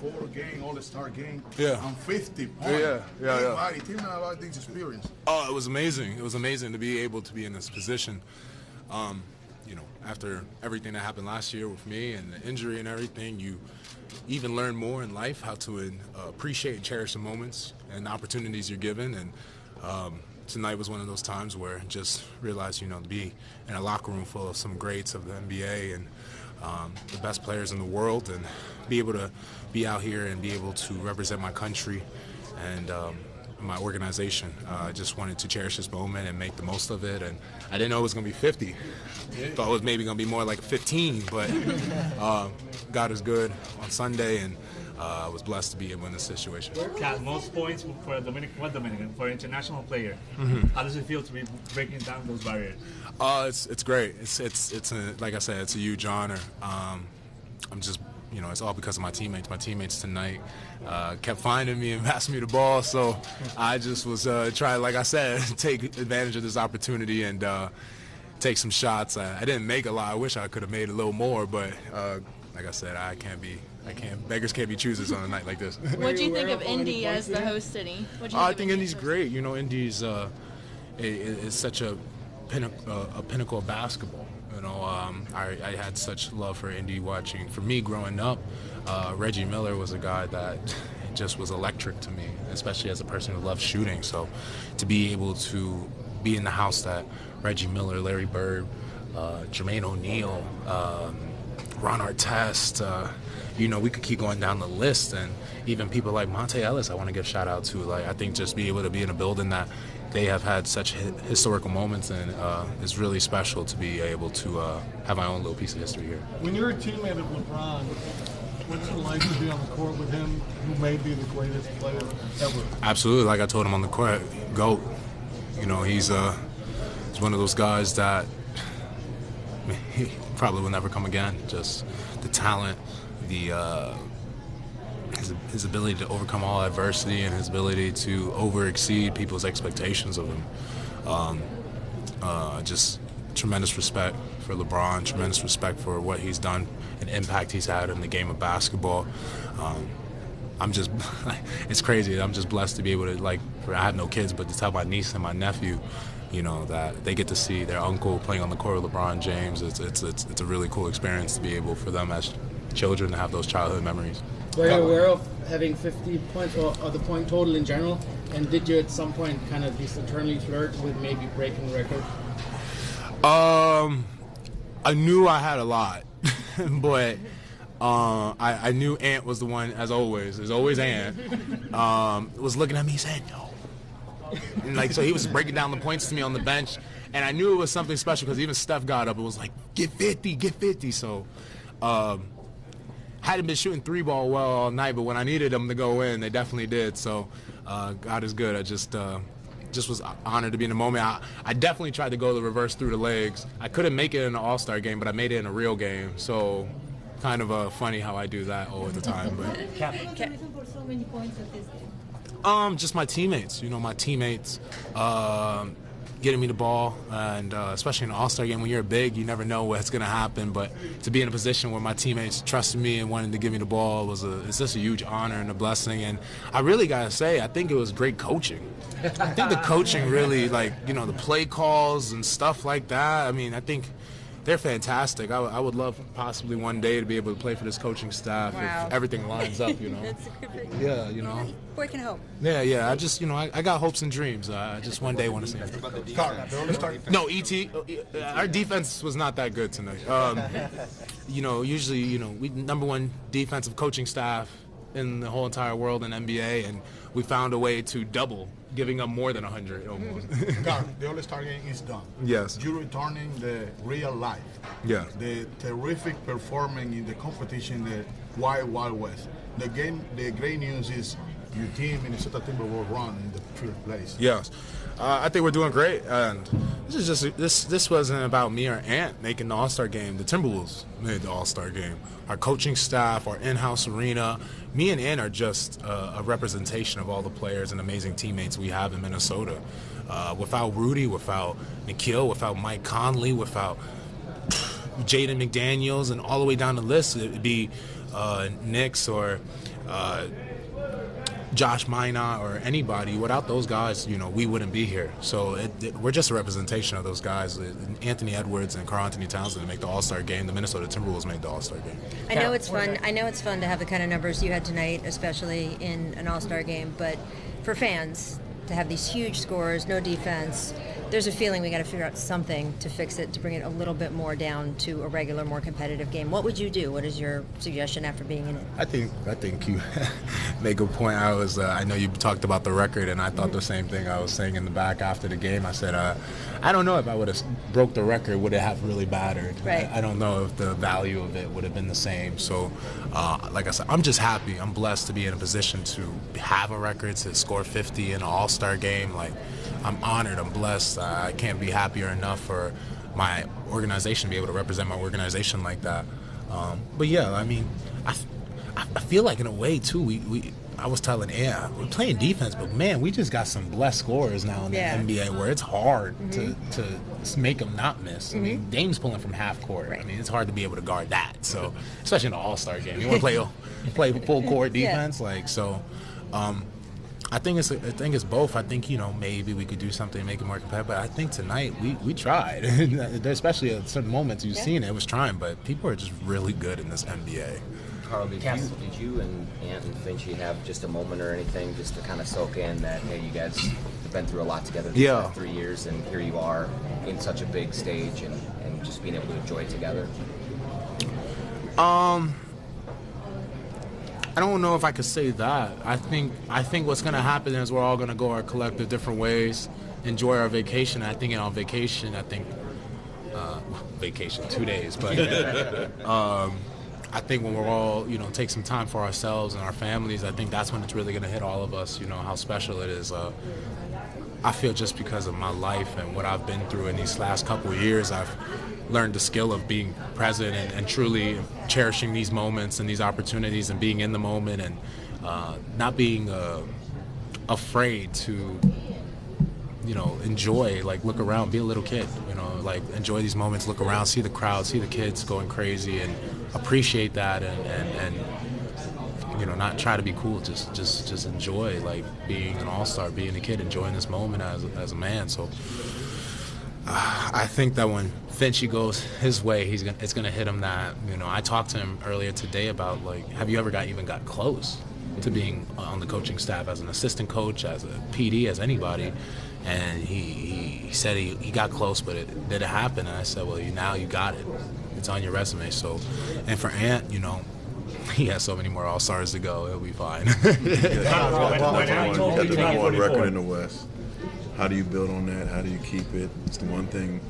4 game All-Star game. Yeah. And 50 points. Yeah. Tell me about this experience. Oh, it was amazing. It was amazing to be able to be in this position. After everything that happened last year with me and the injury and everything, you even learn more in life how to appreciate and cherish the moments and the opportunities you're given. And tonight was one of those times where I just realized, to be in a locker room full of some greats of the NBA and the best players in the world, and be able to be out here and be able to represent my country and my organization. I just wanted to cherish this moment and make the most of it, and I didn't know it was going to be 50. Thought it was maybe going to be more like 15, but God is good on Sunday, and I was blessed to be in this situation. Kat, most points for a Dominican, for an international player. How does it feel to be breaking down those barriers? It's great. It's like I said, it's a huge honor. I'm just, it's all because of my teammates. My teammates tonight kept finding me and passing me the ball, so I just was trying, like I said, take advantage of this opportunity and take some shots. I didn't make a lot. I wish I could have made a little more, but like I said, beggars can't be choosers on a night like this. What do you think of Indy as the host city? I think Indy's great. Indy's is such a pinnacle of basketball. I had such love for Indy watching. For me, growing up, Reggie Miller was a guy that just was electric to me, especially as a person who loves shooting. So to be able to be in the house that Reggie Miller, Larry Bird, Jermaine O'Neal, Ron Artest, we could keep going down the list, and even people like Monte Ellis I want to give shout out to. I think just be able to be in a building that they have had such historical moments, and it's really special to be able to have my own little piece of history here. When you're a teammate of LeBron, what's it like to be on the court with him, who may be the greatest player ever? Absolutely. Like I told him on the court, GOAT. He's one of those guys that he probably will never come again. Just the talent, his ability to overcome all adversity, and his ability to exceed people's expectations of him. Just tremendous respect for LeBron, tremendous respect for what he's done and impact he's had in the game of basketball. It's crazy. I'm just blessed to be able to, I have no kids, but to tell my niece and my nephew, that they get to see their uncle playing on the court with LeBron James. It's a really cool experience to be able for them as children to have those childhood memories. Were you aware of having 50 points or the point total in general? And did you at some point kind of just internally flirt with maybe breaking the record? I knew I had a lot, but I knew Ant was the one, as always. There's always Ant. Was looking at me, he said, no. And so he was breaking down the points to me on the bench, and I knew it was something special because even Steph got up and was like, get 50. So hadn't been shooting 3-ball well all night, but when I needed them to go in, they definitely did. So God is good. I just was honored to be in the moment. I definitely tried to go the reverse through the legs. I couldn't make it in an All-Star game, but I made it in a real game. So kind of funny how I do that all at the time. But for so many points at this game? Just my teammates. My teammates getting me the ball, and especially in an All-Star game, when you're big, you never know what's going to happen. But to be in a position where my teammates trusted me and wanted to give me the ball it's just a huge honor and a blessing. And I really got to say, I think it was great coaching. I think the coaching really, the play calls and stuff like that. I think they're fantastic. I would love possibly one day to be able to play for this coaching staff if everything lines up, That's a good thing. Yeah, Boy can hope. Yeah. I just, I got hopes and dreams. I just one day want to see it. No, our defense was not that good tonight. Usually, we number one defensive coaching staff in the whole entire world in NBA, and we found a way to double, giving up more than 100 almost. Karl, the All-Star game is done. Yes. You're returning the real life. Yeah. The terrific performing in the competition, the Wild Wild West. The great news is your team, Minnesota Timberwolves, run in the third place. Yes. I think we're doing great, and this wasn't about me or Ant making the All-Star game. The Timberwolves made the All-Star game. Our coaching staff, our in-house arena, me and Ant are just a representation of all the players and amazing teammates we have in Minnesota. Without Rudy, without Nikhil, without Mike Conley, without Jaden McDaniels, and all the way down the list, it'd be Knicks or Josh Minot or anybody. Without those guys, we wouldn't be here. So we're just a representation of those guys. Anthony Edwards and Karl-Anthony Towns didn't make the All-Star game. The Minnesota Timberwolves made the All-Star game. I know it's fun. I know it's fun to have the kind of numbers you had tonight, especially in an All-Star game. But for fans, to have these huge scores, no defense, there's a feeling we got to figure out something to fix it, to bring it a little bit more down to a regular, more competitive game. What would you do? What is your suggestion after being in it? I think you make a point. I know you talked about the record, and I thought the same thing. I was saying in the back after the game. I said, I don't know if I would have broke the record, would it have really mattered? Right. I don't know if the value of it would have been the same. So, like I said, I'm just happy. I'm blessed to be in a position to have a record, to score 50 in an All-Star game. Like, I'm honored. I'm blessed. I can't be happier enough for my organization to be able to represent my organization like that. But yeah, I mean, I feel like in a way too. I was telling we're playing defense, but man, we just got some blessed scorers now in the NBA where it's hard to make them not miss. I mean, Dame's pulling from half court. Right. I mean, it's hard to be able to guard that. So, especially in an All-Star game, you want to play full court defense, I think it's both. I think maybe we could do something to make it more competitive. But I think tonight we tried, especially at certain moments you've seen it was trying. But people are just really good in this NBA. Carl, did you and Ant and Finchy have just a moment or anything just to kind of soak in that, hey, you guys have been through a lot together these last 3 years, and here you are in such a big stage and just being able to enjoy it together? I don't know if I could say that. I think what's going to happen is we're all going to go our collective different ways, enjoy our vacation. I think on vacation, vacation 2 days, but I think when we're all, take some time for ourselves and our families, I think that's when it's really going to hit all of us, how special it is. I feel just because of my life and what I've been through in these last couple of years, I've learned the skill of being present and truly cherishing these moments and these opportunities and being in the moment and not being afraid to, enjoy, look around, be a little kid, enjoy these moments, look around, see the crowd, see the kids going crazy and appreciate that and not try to be cool, just enjoy, being an all-star, being a kid, enjoying this moment as a man. So I think that when Finchy goes his way, it's gonna hit him that, I talked to him earlier today about, have you ever got close to being on the coaching staff as an assistant coach, as a PD, as anybody? And he said he got close, but it didn't happen. And I said, well, now you got it. It's on your resume. So, and for Ant, he has so many more All-Stars to go. He'll be fine. You got the number one record in the West. How do you build on that? How do you keep it? It's the one thing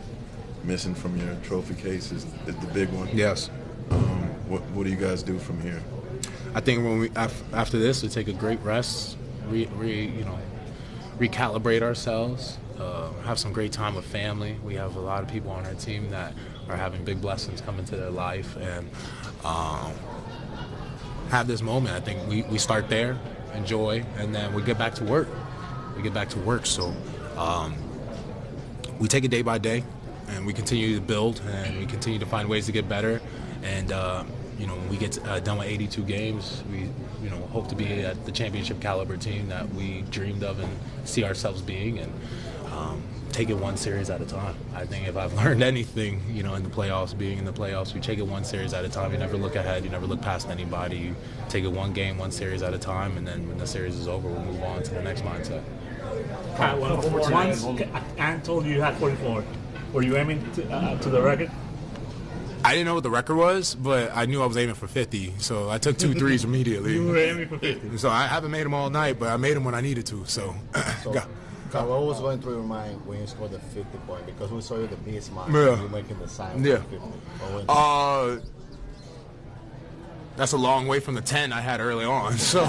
missing from your trophy case is the big one. Yes. What do you guys do from here? I think when after this, we take a great rest, recalibrate ourselves, have some great time with family. We have a lot of people on our team that are having big blessings come into their life, and have this moment. I think we start there, enjoy, and then we get back to work. So we take it day by day, and we continue to build, and we continue to find ways to get better. And when we get done with 82 games, we hope to be at the championship caliber team that we dreamed of and see ourselves being, and take it one series at a time. I think if I've learned anything, in the playoffs, being in the playoffs, we take it one series at a time. You never look ahead. You never look past anybody. You take it one game, one series at a time, and then when the series is over, we'll move on to the next mindset. Once Ant told you had 44, were you aiming to the record? I didn't know what the record was, but I knew I was aiming for 50, so I took 2 threes immediately. You were aiming for 50. So I haven't made them all night, but I made them when I needed to. So What was going through your mind when you scored the 50 point? Because we saw you the big smile. Yeah. You making the sign. Yeah. For 50. That's a long way from the 10 I had early on. So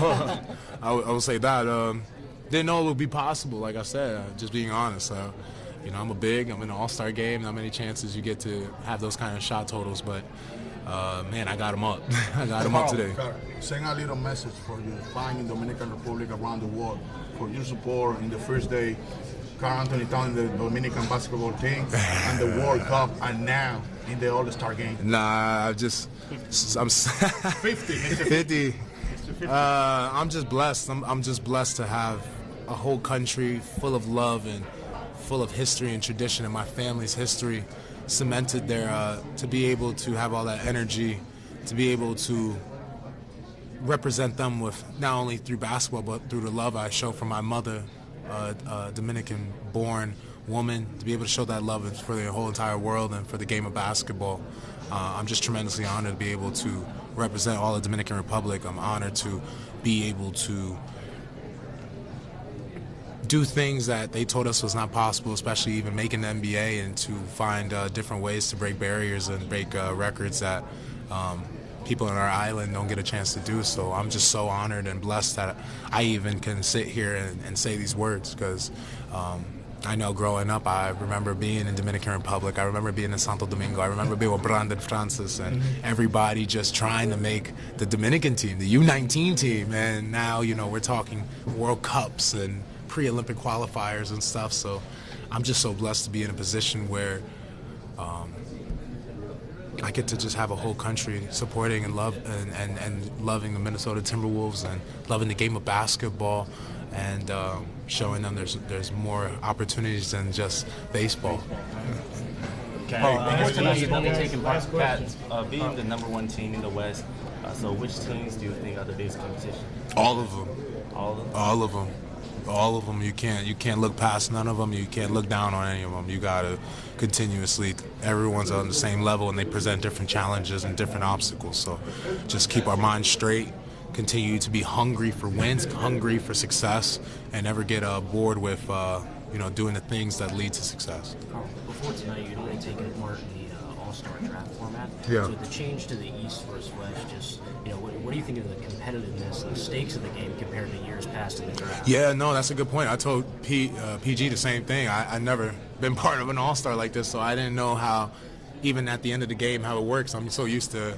I would say that. Didn't know it would be possible. Like I said, just being honest. I'm a big. I'm in an all-star game. Not many chances you get to have those kind of shot totals, but man, I got them up. I got them up today. Carl, send a little message for your fans in Dominican Republic around the world for your support in the first day. Karl-Anthony Towns, the Dominican basketball team, and the World Cup, and now in the All-Star game. Nah, I'm 50. 50. I'm just blessed. I'm just blessed to have a whole country full of love and full of history and tradition, and my family's history cemented there. To be able to have all that energy, to be able to represent them with not only through basketball but through the love I show from my mother, a Dominican-born woman, to be able to show that love for the whole entire world and for the game of basketball. I'm just tremendously honored to be able to represent all of the Dominican Republic. I'm honored to be able to do things that they told us was not possible, especially even making the NBA, and to find different ways to break barriers and break records that people on our island don't get a chance to do. So I'm just so honored and blessed that I even can sit here and say these words, because I know growing up, I remember being in Dominican Republic, I remember being in Santo Domingo, I remember being with Brandon Francis and everybody just trying to make the Dominican team, the U19 team, and now, you know, we're talking World Cups and pre-Olympic qualifiers and stuff. So I'm just so blessed to be in a position where I get to just have a whole country supporting and loving the Minnesota Timberwolves and loving the game of basketball, and showing them there's more opportunities than just baseball. Tonight you've only taken part being the #1 team in the West. So which teams do you think are the biggest competition? All of them. All of them. All of them. All of them. You can't look past none of them. You can't look down on any of them. You gotta continuously. Everyone's on the same level, and they present different challenges and different obstacles. So just keep our minds straight. Continue to be hungry for wins, hungry for success, and never get bored with doing the things that lead to success. Before tonight, you'd only taken part in the All-Star draft format. Yeah. So the change to the East versus West, just what do you think of the competitiveness and the stakes of the game compared to years past in the draft? Yeah, no, that's a good point. I told PG the same thing. I never been part of an All-Star like this, so I didn't know how, even at the end of the game, how it works. I'm so used to,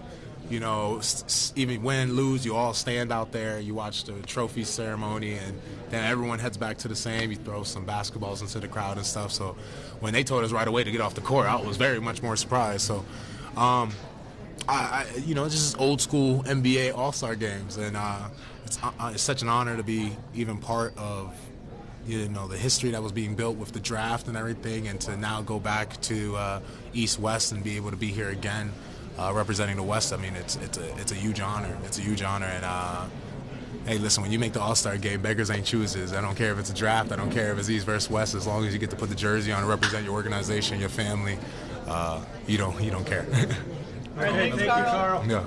even win, lose, you all stand out there, you watch the trophy ceremony, and then everyone heads back to the same. You throw some basketballs into the crowd and stuff. So when they told us right away to get off the court, I was very much more surprised. So, it's just old school NBA All-Star games, and it's such an honor to be even part of, the history that was being built with the draft and everything, and to now go back to East-West and be able to be here again. Representing the West. I mean, it's a huge honor. It's a huge honor, and hey, listen, when you make the All-Star game, beggars ain't choosers. I don't care if it's a draft. I don't care if it's East versus West. As long as you get to put the jersey on and represent your organization, your family, you don't care. All right, thank you, Carl. Yeah.